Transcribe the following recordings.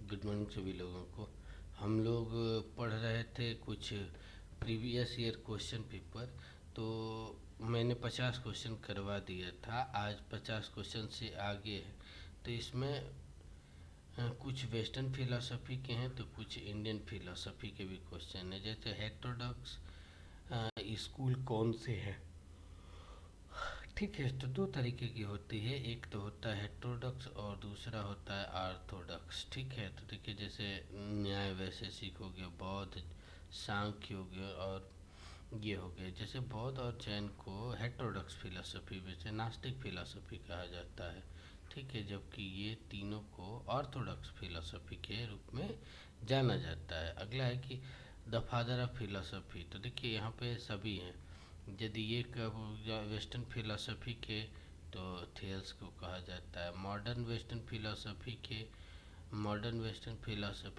Good morning सभी लोगों को। हम लोग पढ़ रहे थे कुछ प्रीवियस ईयर क्वेश्चन पेपर। तो मैंने 50 क्वेश्चन करवा दिया था, आज 50 क्वेश्चन से आगे है। तो इसमें कुछ वेस्टर्न फिलोसफी के हैं तो कुछ इंडियन फिलोसफी के भी क्वेश्चन हैं। जैसे हेटेरोडॉक्स स्कूल कौन से है, ठीक है। तो दो तरीके की होती है, एक तो होता है हेटेरोडॉक्स और दूसरा होता है ऑर्थोडॉक्स, ठीक है। तो देखिए जैसे न्याय वैशेषिक हो गया, बौद्ध सांख्य हो गया और ये हो गया। जैसे बौद्ध और जैन को हेटेरोडॉक्स फिलोसफी वैसे नास्तिक फिलोसफी कहा जाता है, ठीक है। जबकि ये तीनों को ऑर्थोडॉक्स फिलोसफी के रूप में जाना जाता है। अगला है कि द फादर ऑफ फिलोसफी। तो देखिए यहाँ पे सभी हैं। यदि ये वेस्टर्न फिलोसफी के तो थेल्स को कहा जाता है, मॉडर्न वेस्टर्न फिलोसफी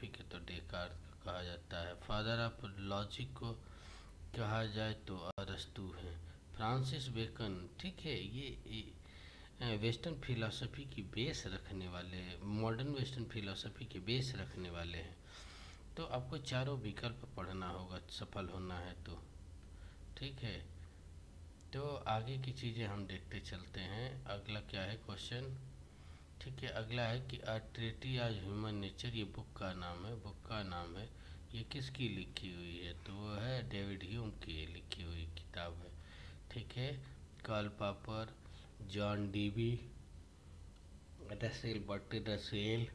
के तो डेकार्ट को कहा जाता है। फादर ऑफ लॉजिक को कहा जाए तो अरस्तू हैं। फ्रांसिस बेकन, ठीक है, ये वेस्टर्न फिलोसफी की बेस रखने वाले, मॉडर्न वेस्टर्न फिलोसफी के बेस रखने वाले हैं। तो आपको चारों विकल्प पढ़ना होगा सफल होना है तो, ठीक है। तो आगे की चीज़ें हम देखते चलते हैं। अगला क्या है क्वेश्चन, ठीक है। अगला है कि a treaty on human nature, ये बुक का नाम है। ये किसकी लिखी हुई है, तो वो है डेविड ह्यूम की लिखी हुई किताब है, ठीक है। Karl Popper, John Dewey, Russell Russell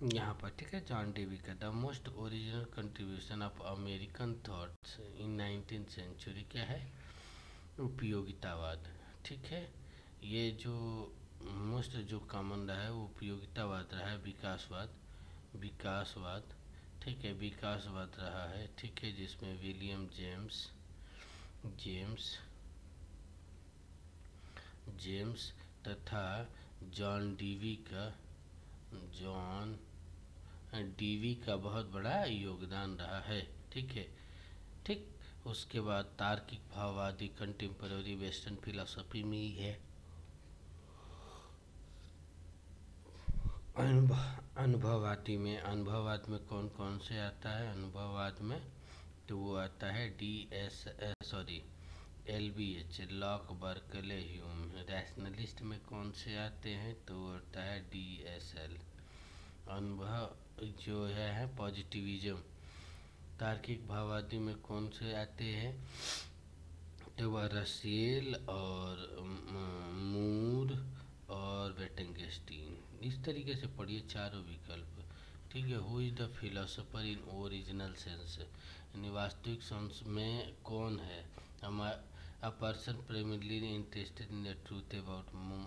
यहाँ पर, ठीक है। जॉन डीवी का the most original contribution of American thoughts in 19th century क्या है, उपयोगितावाद, ठीक है। ये जो मोस्ट जो कॉमन रहा है वो उपयोगितावाद रहा है, विकासवाद, ठीक है, विकासवाद रहा है, ठीक है। जिसमें विलियम जेम्स तथा जॉन डीवी का बहुत बड़ा योगदान रहा है, ठीक है, ठीक। उसके बाद तार्किक भाववादी कंटेम्पररी वेस्टर्न फिलोसफी में ही है। अनुभववाद में कौन कौन से आता है, अनुभववाद में तो वो आता है LBH, lock, Berkeley, Hume. Rationalist में कौन से आते हैं तो वो आता है DSL। अनुभव जो है पॉजिटिविज्म। तार्किक भाववादी में कौन से आते हैं तो वह रसेल और मूर और वेटंगस्टीन। इस तरीके से पढ़िए चारों विकल्प, ठीक है। Who is the philosopher in original sense, यानी वास्तविक सेंस में कौन है। A person primarily interested in the truth about moon,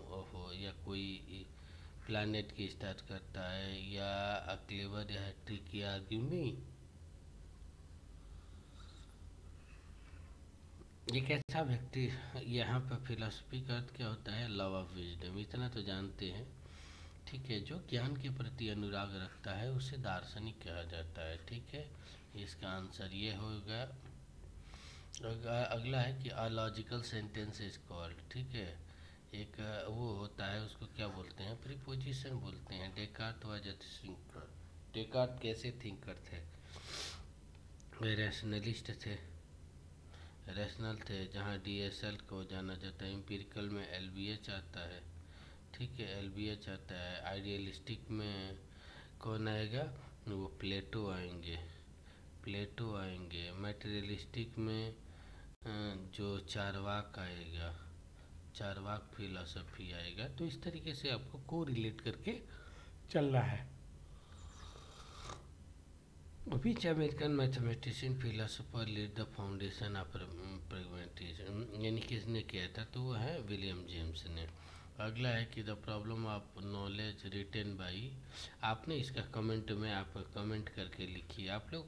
या कोई प्लानट की स्टार्ट करता है, या अ क्लेवर या ट्रिकी आर्ग्यूमी। एक ऐसा व्यक्ति, यहाँ पर फिलोसफी का अर्थ क्या होता है, लव ऑफ विजडम, इतना तो जानते हैं, ठीक है। जो ज्ञान के प्रति अनुराग रखता है उसे दार्शनिक कहा जाता है, ठीक है। इसका आंसर ये होगा। अगला है कि अलॉजिकल सेंटेंस इज कॉल्ड, ठीक है। एक वो होता है, उसको क्या बोलते हैं, प्रीपोजिशन बोलते हैं। Descartes was a thinker. Descartes कैसे थिंकर थे, वे रैशनल थे, जहाँ DSL को जाना जाता है। एम्पिरिकल में LBH आता है, ठीक है, LBH आता है। आइडियलिस्टिक में कौन आएगा, वो प्लेटो आएंगे। मटेरियलिस्टिक में जो चारवाक फिलोसफी आएगा। तो इस तरीके से आपको को रिलेट करके चलना है। Which American mathematician philosopher laid the foundation of pragmatism, यानी किसने किया था तो वो है विलियम जेम्स ने। अगला है कि the problem of knowledge written by, आपने इसका कमेंट में आप कमेंट करके लिखिए। आप लोग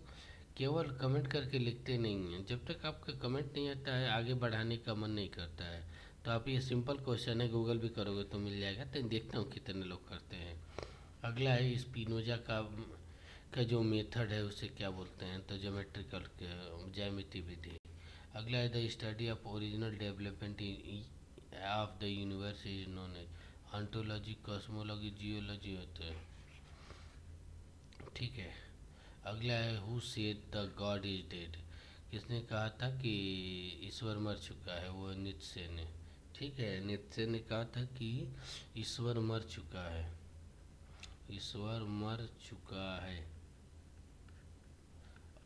केवल कमेंट करके लिखते नहीं हैं, जब तक आपका कमेंट नहीं आता है आगे बढ़ाने का मन नहीं करता है। तो आप, ये सिंपल क्वेश्चन है, गूगल भी करोगे तो मिल जाएगा, तो देखता हूँ कितने लोग करते हैं। अगला है स्पिनोजा का जो मेथड है उसे क्या बोलते हैं तो ज्योमेट्रिकल ज्यामिति विधि। अगला है the study of original development of the universe is known as ontology, cosmology, geology होते हैं। ठीक है। अगला है who said the God is dead. किसने कहा था कि ईश्वर मर चुका है? वो नीत्शे ने। ठीक है, नीत्शे ने कहा था कि ईश्वर मर चुका है, ईश्वर मर चुका है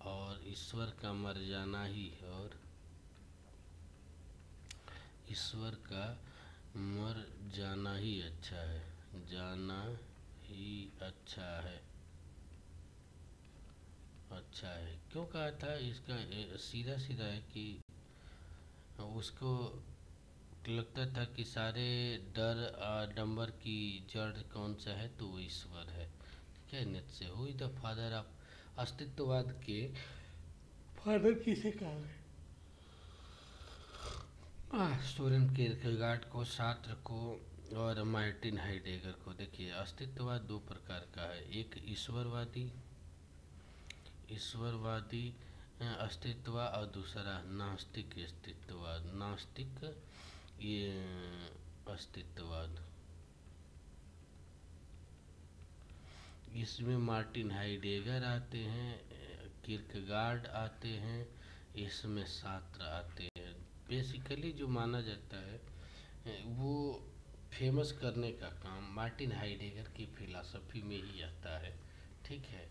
और ईश्वर का मर जाना ही, और ईश्वर का मर जाना ही अच्छा है, जाना ही अच्छा है। अच्छा है क्यों कहा था? इसका सीधा सीधा है कि उसको लगता था कि सारे डर आडंबर की जड़ कौन सा है, तो वो ईश्वर है। ठीक है, Nietzsche. Who is the father of अस्तित्ववाद के फादर किसे कहा है? सोरेन किरकेगार्ड को, सात्र को और मार्टिन हाइडेगर को। देखिए, अस्तित्ववाद दो प्रकार का है, एक ईश्वरवादी ईश्वरवादी अस्तित्व और दूसरा नास्तिक अस्तित्ववाद, नास्तिक ये अस्तित्ववाद। इसमें मार्टिन हाइडेगर आते हैं, किरकेगार्ड आते हैं, इसमें सात्र आते हैं। बेसिकली जो माना जाता है वो फेमस करने का काम मार्टिन हाइडेगर की फिलॉसफी में ही आता है। ठीक है,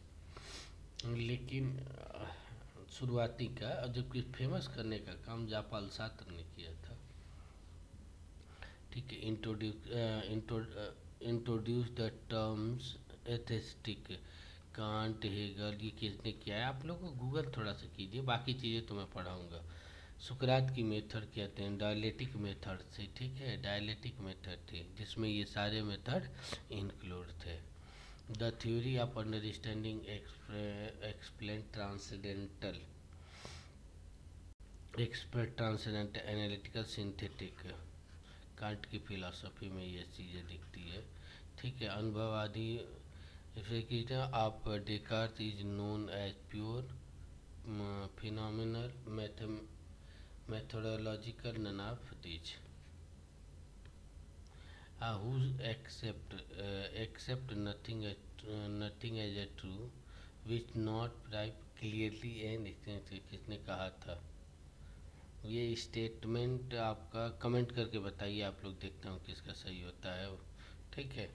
लेकिन शुरुआती का, जबकि फेमस करने का काम जापाल सात्र ने किया था। ठीक है, introduce the terms atheistic, Kant, Hegel, ये किसने किया है? आप लोग गूगल थोड़ा सा कीजिए, बाकी चीज़ें तो मैं पढ़ाऊँगा। सुकरात की मेथड कहते हैं, डायलेटिक मेथड से। ठीक है, डायलेटिक मेथड थी जिसमें ये सारे मेथड इंक्लूड थे। The theory of understanding explain transcendental analytical synthetic, Kant की फिलॉसफी में ये चीज़ें दिखती है। ठीक है, अनुभववादी आप Descartes is known as pure phenomenal methodological none of these who accept nothing as a true which not prive clearly and किसने कहा था? ये स्टेटमेंट आपका कमेंट करके बताइए, आप लोग, देखता हूँ किसका सही होता है वो। ठीक है,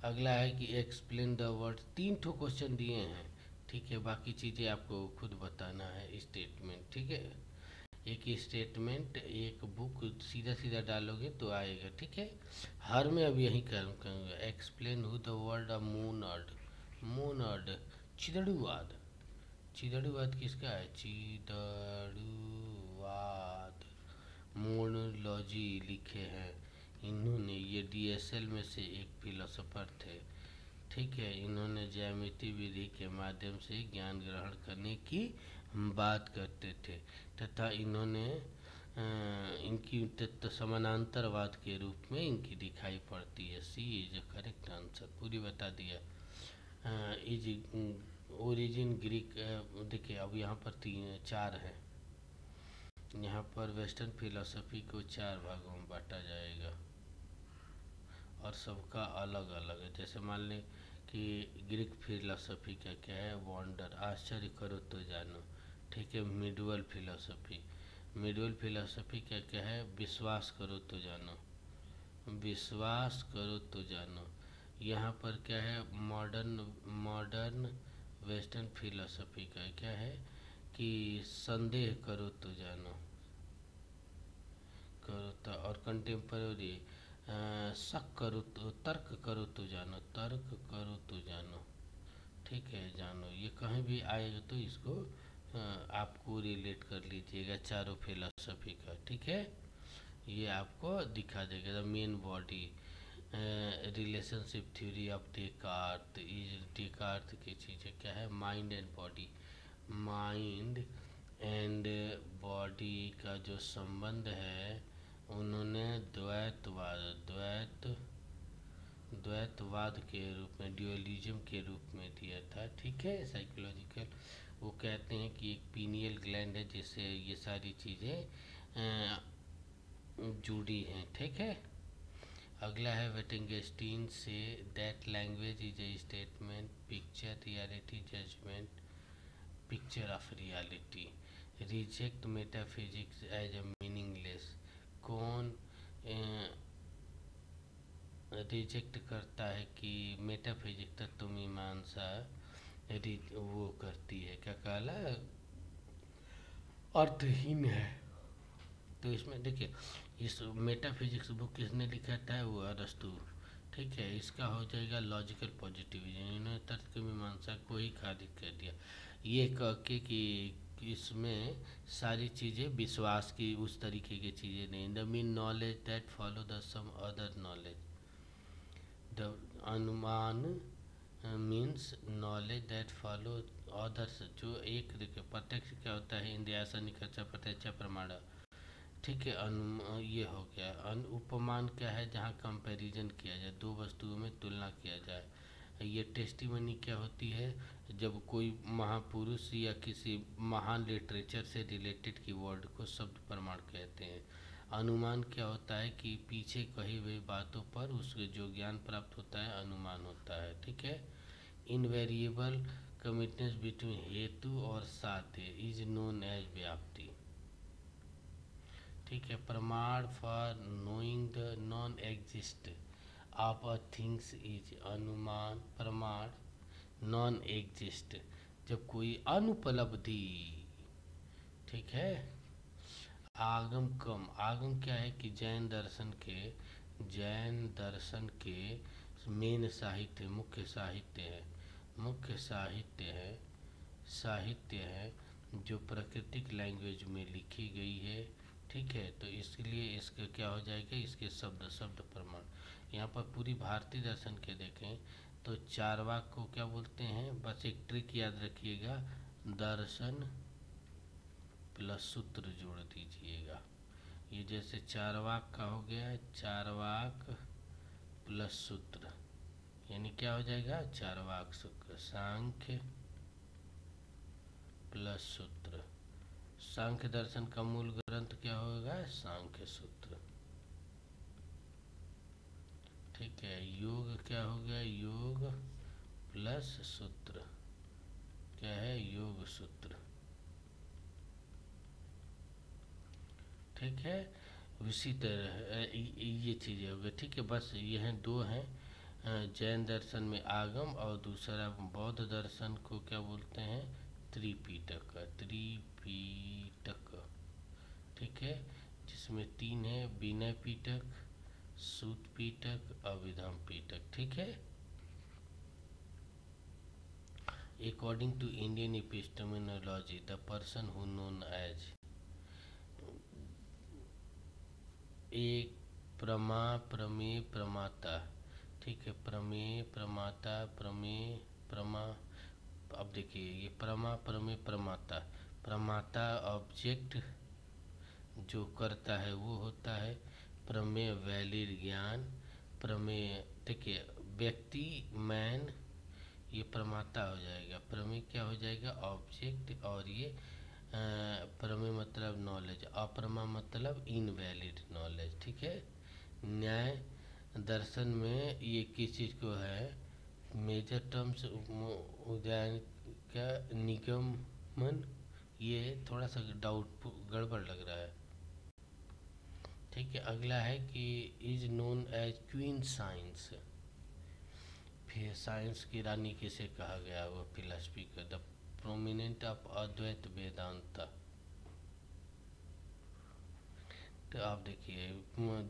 अगला है कि एक्सप्लेन द वर्ड। 3 ठो क्वेश्चन दिए हैं। ठीक है, बाकी चीज़ें आपको खुद बताना है। स्टेटमेंट, ठीक है, एक स्टेटमेंट, एक बुक, सीधा सीधा डालोगे तो आएगा। ठीक है, हर में अब यही करूँगा। Explain who the word of मूनर्ड, मूनर्ड, चिदड़ुवाद। चिदड़ुवाद किसका है? चिदड़ुवाद मोनोलॉजी लिखे हैं इन्होंने, ये डीएसएल में से एक फिलोसोफर थे। ठीक है, इन्होंने ज्यामिति विधि के माध्यम से ज्ञान ग्रहण करने की बात करते थे तथा इन्होंने इनकी तत्व समानांतरवाद के रूप में इनकी दिखाई पड़ती है। सी इज करेक्ट आंसर, पूरी बता दिया। Is origin Greek. देखिए, अब यहाँ पर 4 हैं। यहाँ पर वेस्टर्न फिलोसफी को 4 भागों में बांटा जाएगा और सबका अलग अलग है। जैसे मान लें कि ग्रीक फिलोसफी का क्या है? वंडर, आश्चर्य करो तो जानो। ठीक है, मिडवल फिलोसफी, मिडवल फिलोसफी का क्या है? विश्वास करो तो जानो, विश्वास करो तो जानो। यहाँ पर क्या है? मॉडर्न वेस्टर्न फिलोसफी का क्या है कि संदेह करो तो जानो, करो तो। और कंटेम्पररी शक करो तो, तर्क करो तो जानो, तर्क करो तो जानो। ठीक है, जानो, ये कहीं भी आएगा तो इसको आपको रिलेट कर लीजिएगा चारों फिलोसफी का। ठीक है, ये आपको दिखा देगा। The mind body, relationship theory of Descartes. Descartes की चीज़ें क्या है? Mind and body, mind and body का जो संबंध है उन्होंने द्वैतवाद के रूप में, ड्यूअलिज्म के रूप में दिया था। ठीक है, साइकोलॉजिकल, वो कहते हैं कि एक पीनियल ग्लैंड है जिससे ये सारी चीज़ें जुड़ी हैं। ठीक है, अगला है विटगेन्स्टाइन से that language is a statement, picture, reality, judgment, picture of reality. Reject metaphysics as a meaningless. कौन रिजेक्ट करता है कि मेटाफिजिक्स तत्व मीमांसा वो करती है, क्या कहला, अर्थहीन है। तो इसमें देखिए, इस मेटाफिजिक्स बुक किसने लिखा था, वो अरस्तु। ठीक है, इसका हो जाएगा लॉजिकल पॉजिटिविज्म। इन्होंने तर्क मीमांसा को ही खारिज कर दिया, ये कह के कि इसमें सारी चीज़ें विश्वास की उस तरीके की चीज़ें नहीं। The mean knowledge that follow the some other knowledge. The अनुमान means knowledge that follow others, जो एक देखिए प्रत्यक्ष क्या होता है, इंद्रिया निकट प्रत्यक्ष प्रमाण। ठीक है, ये हो गया। उपमान क्या है, जहाँ कंपैरिजन किया जाए, दो वस्तुओं में तुलना किया जाए। ये टेस्टिमनी क्या होती है, जब कोई महापुरुष या किसी महान लिटरेचर से रिलेटेड की वर्ड को शब्द प्रमाण कहते हैं। अनुमान क्या होता है कि पीछे कही हुई बातों पर उसके जो ज्ञान प्राप्त होता है अनुमान होता है। ठीक है, इनवेरिएबल कमिटनेस बिटवीन हेतु और साध्य इज नोन एज व्याप्ति। ठीक है, प्रमाण for knowing the non exist of a things is अनुमान। प्रमाण नॉन एग्जिस्ट जब कोई अनुपलब्धि। ठीक है, आगम कम। आगम क्या है कि जैन दर्शन के मेन साहित्य, मुख्य साहित्य है जो प्राकृतिक लैंग्वेज में लिखी गई है। ठीक है, तो इसलिए इसका क्या हो जाएगा, इसके शब्द प्रमाण। यहाँ पर पूरी भारतीय दर्शन के देखें तो चारवाक को क्या बोलते हैं, बस एक ट्रिक याद रखिएगा, दर्शन प्लस सूत्र जोड़ दीजिएगा। ये जैसे चारवाक का हो गया, चारवाक प्लस सूत्र, यानी क्या हो जाएगा, चारवाक सूत्र। सांख्य प्लस सूत्र। सांख्य दर्शन का मूल ग्रंथ क्या होगा, सांख्य सूत्र। ठीक है, योग क्या हो गया, योग प्लस सूत्र, क्या है, योग सूत्र। ठीक है, उसी तरह ये चीज़ें हो गई। ठीक है, बस ये हैं, दो हैं, जैन दर्शन में आगम और दूसरा बौद्ध दर्शन को क्या बोलते हैं, त्रिपिटक। ठीक है, जिसमें तीन है, विनय पिटक, सूत पिटक, अभिधम पिटक। ठीक है, according to Indian epistemology the person who known as एक प्रमेय प्रमाता। ठीक है, प्रमेय प्रमाता, अब देखिए ये प्रमेय प्रमाता ऑब्जेक्ट जो करता है वो होता है प्रमेय, वैलिड ज्ञान। प्रमेय देखिए व्यक्ति, मैन, ये प्रमाता हो जाएगा। प्रमेय क्या हो जाएगा, ऑब्जेक्ट, और ये प्रमेय मतलब नॉलेज, अप्रमा मतलब इनवैलिड नॉलेज। ठीक है, न्याय दर्शन में ये किस चीज़ को है, मेजर टर्म्स उदाहरण का निगमन, ये थोड़ा सा डाउट गड़बड़ लग रहा है। ठीक है, अगला है कि is known as queen science. फिर साइंस की रानी किसे कहा गया, वो फिलॉसफी का the prominent of Advaita Vedanta. तो आप देखिए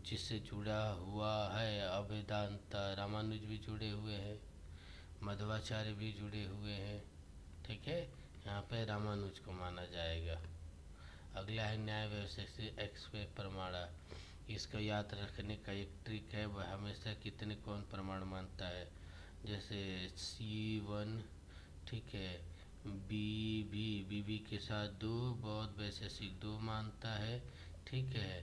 जिससे जुड़ा हुआ है अवेदांता, रामानुज भी जुड़े हुए हैं, मध्वाचार्य भी जुड़े हुए हैं। ठीक है, यहाँ पे रामानुज को माना जाएगा। अगला है न्याय व्यवस्था से एक्सपे प्रमाणा। इसको याद रखने का एक ट्रिक है, वह हमेशा कितने कौन प्रमाण मानता है, जैसे C1। ठीक है, बी के साथ दो, बहुत वैशेषिक दो मानता है। ठीक है,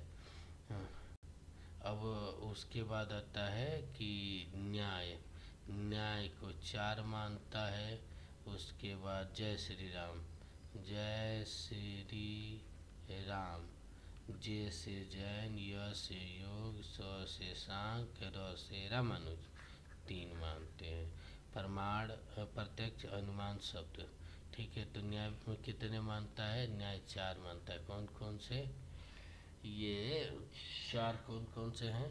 अब उसके बाद आता है कि न्याय को 4 मानता है। उसके बाद जय श्री राम जे से जैन, य से योग, स से सांख्य, र से रामानुज। 3 मानते हैं। प्रमाण प्रत्यक्ष अनुमान शब्द। ठीक है, तो न्याय में कितने मानता है? न्याय 4 मानता है। कौन कौन से? ये 4 कौन कौन से हैं?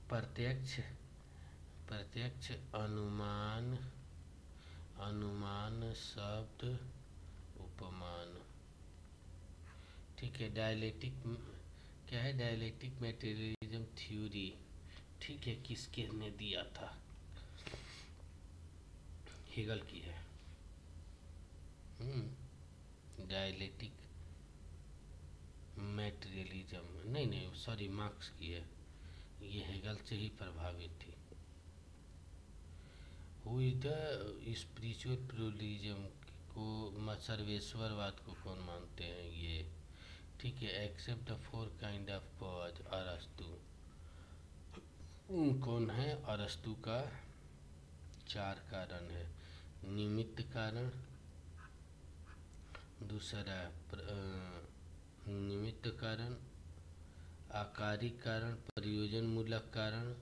प्रत्यक्ष प्रत्यक्ष अनुमान, अनुमान शब्द, उपमान। ठीक है, डायलेक्टिक क्या है? Dialectic materialism theory. ठीक है, किसके ने दिया था? हेगल की है। डायलेक्टिक मटेरियलिज्म नहीं, सॉरी, मार्क्स की है। ये हेगल से ही प्रभावित थी। Who is the spiritual pluralism को, सर्वेश्वरवाद को कौन मानते हैं? ये। ठीक है, except the 4 kind of God, अरस्तु। कौन है? अरस्तु का 4 कारण है। निमित्त कारण, दूसरा निमित्त कारण, आकारिक कारण, प्रयोजन मूलक कारण।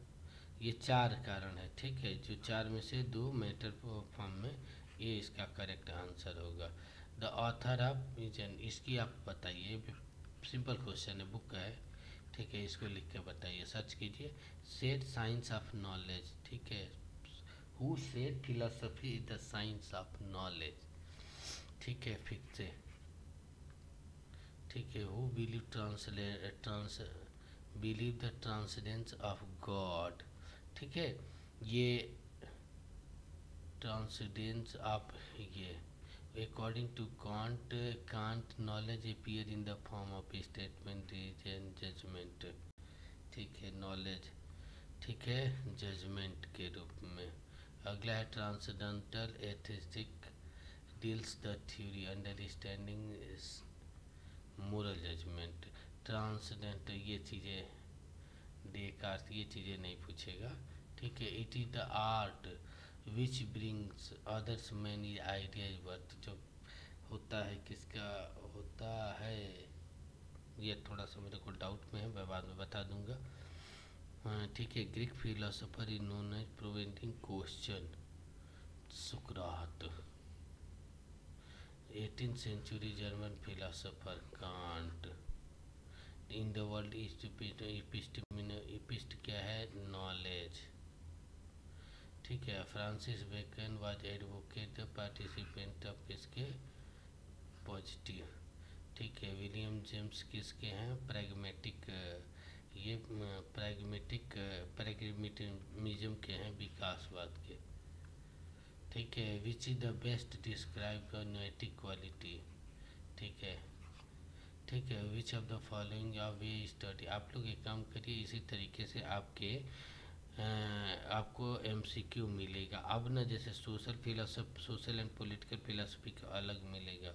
ये 4 कारण है। ठीक है, जो 4 में से 2 मैटर फॉर्म में, ये इसका करेक्ट आंसर होगा। द ऑथर ऑफ विजन, इसकी आप बताइए। सिंपल क्वेश्चन है, बुक का है। ठीक है, इसको लिख के बताइए, सर्च कीजिए। Said science of knowledge. ठीक है, who said philosophy is the science of knowledge. ठीक है, फिक्स है। ठीक है, who believe the transcendence of God. ठीक है, ये ट्रांसेंडेंस ऑफ, ये according to Kant knowledge appear in the form of statement, reason, judgement. ठीक है, नॉलेज, ठीक है, जजमेंट के रूप में। अगला है transcendental atheistic deals the theory understanding moral judgment. Transcendent, ये चीज़ें डेकार्ट, ये चीज़ें नहीं पूछेगा। ठीक है, it is the art which brings others many ideas worth. जो होता है, किसका होता है? ये थोड़ा सा मेरे को डाउट में है, मैं बाद में बता दूंगा। ठीक है, Greek philosopher is known as प्रोवेंटिंग क्वेश्चन, सुकरात। 18th century German philosopher Kant. In the world इपिस्ट क्या है? नॉलेज। ठीक है, Francis Bacon was advocate the participant of किसके? पॉजिटिव। ठीक है, विलियम जेम्स किसके हैं? प्रैग्मेटिक, ये प्रैग्मेटिज्म के हैं, विकासवाद के। ठीक है, which is the best describe नैतिक क्वालिटी। ठीक है, ठीक है, which of the following of way study. आप लोग एक काम करिए, इसी तरीके से आपको एमसीक्यू मिलेगा। अब ना, जैसे सोशल एंड पॉलिटिकल फिलोसफी का अलग मिलेगा,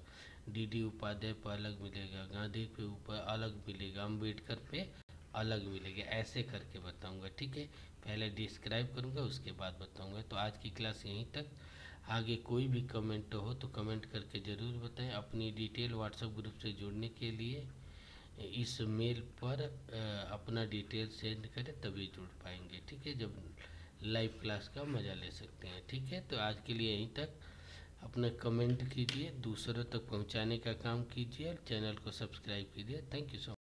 डीडी उपाध्याय पर अलग मिलेगा, गांधी पे ऊपर अलग मिलेगा, अम्बेडकर पे अलग मिलेगा, ऐसे करके बताऊंगा। ठीक है, पहले डिस्क्राइब करूंगा, उसके बाद बताऊंगा। तो आज की क्लास यहीं तक। आगे कोई भी कमेंट हो तो कमेंट करके ज़रूर बताएं। अपनी डिटेल व्हाट्सएप ग्रुप से जुड़ने के लिए इस मेल पर अपना डिटेल सेंड करें, तभी जुड़ पाएंगे। ठीक है, जब लाइव क्लास का मज़ा ले सकते हैं। ठीक है, तो आज के लिए यहीं तक। अपना कमेंट कीजिए, दूसरों तक पहुंचाने का काम कीजिए, चैनल को सब्सक्राइब कीजिए। Thank you so much.